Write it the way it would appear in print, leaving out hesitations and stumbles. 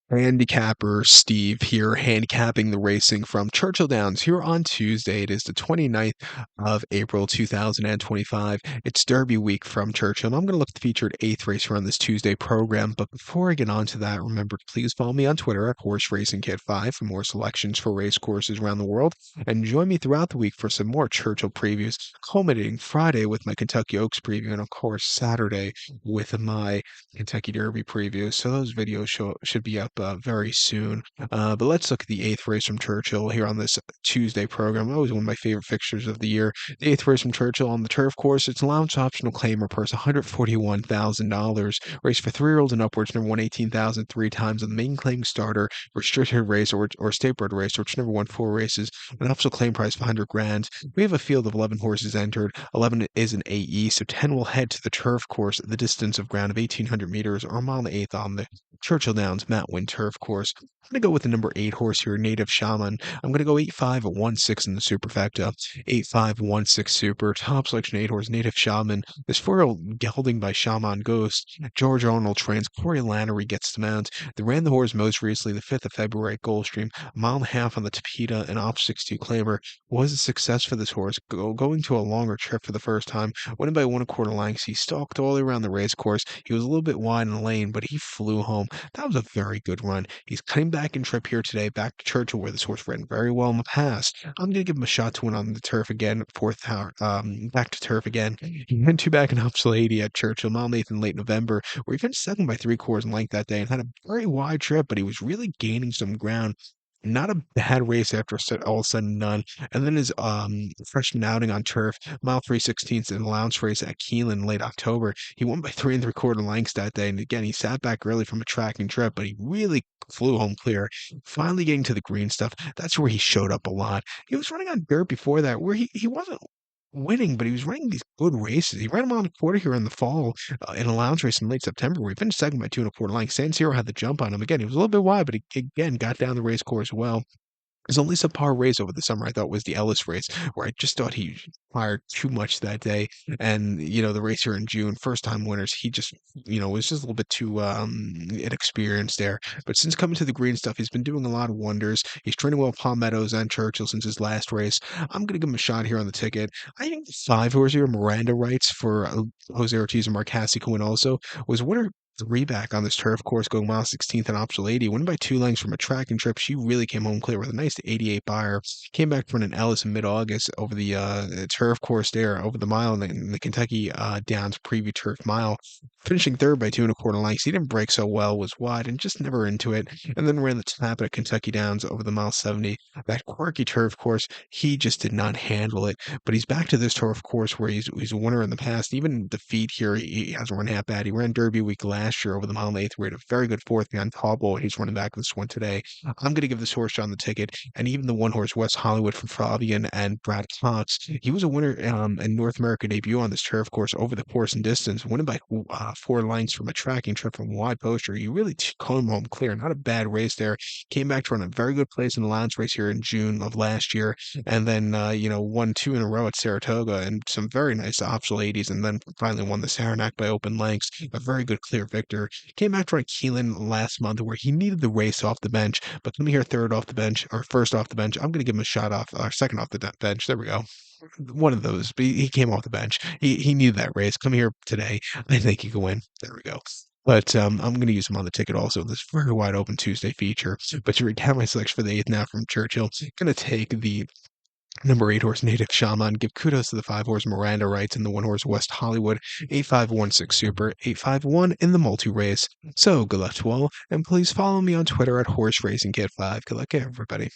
Handicapper Steve here, handicapping the racing from Churchill Downs here on Tuesday. It is the 29th of April, 2025. It's Derby week from Churchill, and I'm going to look at the featured eighth race here on this Tuesday program. But before I get on to that, remember to please follow me on Twitter at Horse Racing Kid 5 for more selections for race courses around the world. And join me throughout the week for some more Churchill previews, culminating Friday with my Kentucky Oaks preview, and of course, Saturday with my Kentucky Derby preview. So those videos should be up very soon. But let's look at the eighth race from Churchill here on this Tuesday program. Always one of my favorite fixtures of the year. The eighth race from Churchill on the turf course. It's allowance optional claimer purse $141,000. Race for 3-year-olds and upwards. Number 118,000 three times on the main claim starter, restricted race or state bred race, which never won 4 races. An optional claim price of 100 grand. We have a field of 11 horses entered. 11 is an AE, so 10 will head to the turf course at the distance of ground of 1,800 meters or a mile and 1/8 on the Churchill Downs Matt Wynn turf course. I'm going to go with the number 8 horse here, Native Shaman. I'm going to go 8-5-1-6 in the superfecta. 8-5-1-6 super. Top selection 8 horse, Native Shaman. This 4-year-old gelding by Shaman Ghost. George Arnold trains. Corey Lannery gets the mount. They ran the horse most recently the 5th of February at Gulfstream. A mile and a half on the Tapeta and off 62 claimer. Was a success for this horse. Going to a longer trip for the first time. Winning by 1 1/4 lengths. He stalked all the way around the race course. He was a little bit wide in the lane, but he flew home. That was a very good run. He's cutting back in trip here today, back to Churchill, where this horse ran very well in the past. I'm going to give him a shot to win on the turf again, back to turf again. He went 2 back in Optional 80 at Churchill, mile and 1/8 in late November, where he finished second by 3 quarters in length that day and had a very wide trip, but he was really gaining some ground. Not a bad race after all said and done. And then his freshman outing on turf, mile 3/16 in an allowance race at Keelan in late October. He won by 3 3/4 lengths that day. And again, he sat back early from a tracking trip, but he really flew home clear. Finally getting to the green stuff, that's where he showed up a lot. He was running on dirt before that, where he wasn't winning, but he was running these good races. He ran a mile and a quarter here in the fall in a lounge race in late September where he finished second by 2 1/4 lengths. San Siro had the jump on him. Again, he was a little bit wide, but he again got down the race course well. His only subpar race over the summer, I thought, was the Ellis race, where I just thought he fired too much that day. And, the race here in June, first time winners, he just, was just a little bit too inexperienced there. But since coming to the green stuff, he's been doing a lot of wonders. He's training well Palm Meadows and Churchill since his last race. I'm going to give him a shot here on the ticket. I think the 5 horse here, Miranda Rights for Jose Ortiz and Marcassi Cohen also, was winner 3 back on this turf course going mile 16th and optional 80, winning by 2 lengths from a tracking trip. She really came home clear with a nice 88 buyer. Came back from an Ellis in mid-August over the turf course there, over the mile in the Kentucky Downs preview turf mile, finishing third by 2 1/4 lengths. He didn't break so well, was wide and just never into it. And then ran the tap at Kentucky Downs over the mile 70. That quirky turf course, he just did not handle it. But he's back to this turf course where he's a winner in the past. Even defeat here, he hasn't run half bad. He ran Derby week last year over the mile and 1/8. We had a very good fourth behind Tallboy. He's running back this one today. I'm going to give this horse on the ticket, and even the one horse West Hollywood from Fabian and Brad Cox. He was a winner in North America debut on this turf course over the course and distance, winning by 4 lengths from a tracking trip from a wide poster. He really came home clear. Not a bad race there. Came back to run a very good place in the Lowndes race here in June of last year, and then won 2 in a row at Saratoga and some very nice optional 80s, and then finally won the Saranac by open lengths. A very good clear victor. Came back to run Keelan last month where he needed the race off the bench, but coming here third off the bench or first off the bench, I'm going to give him a shot off or second off the bench. There we go. One of those, but he came off the bench. He needed that race. Come here today. I think he can win. There we go. But I'm going to use him on the ticket also. This very wide open Tuesday feature. But to recap my selection for the eighth now from Churchill, going to take the number 8 horse Native Shaman. Give kudos to the 5 horse Miranda Rights and the 1 horse West Hollywood. 8-5-1-6 Super. 8-5-1 in the multi race. So good luck to all, and please follow me on Twitter at Horse Racing Kid 5. Good luck, everybody.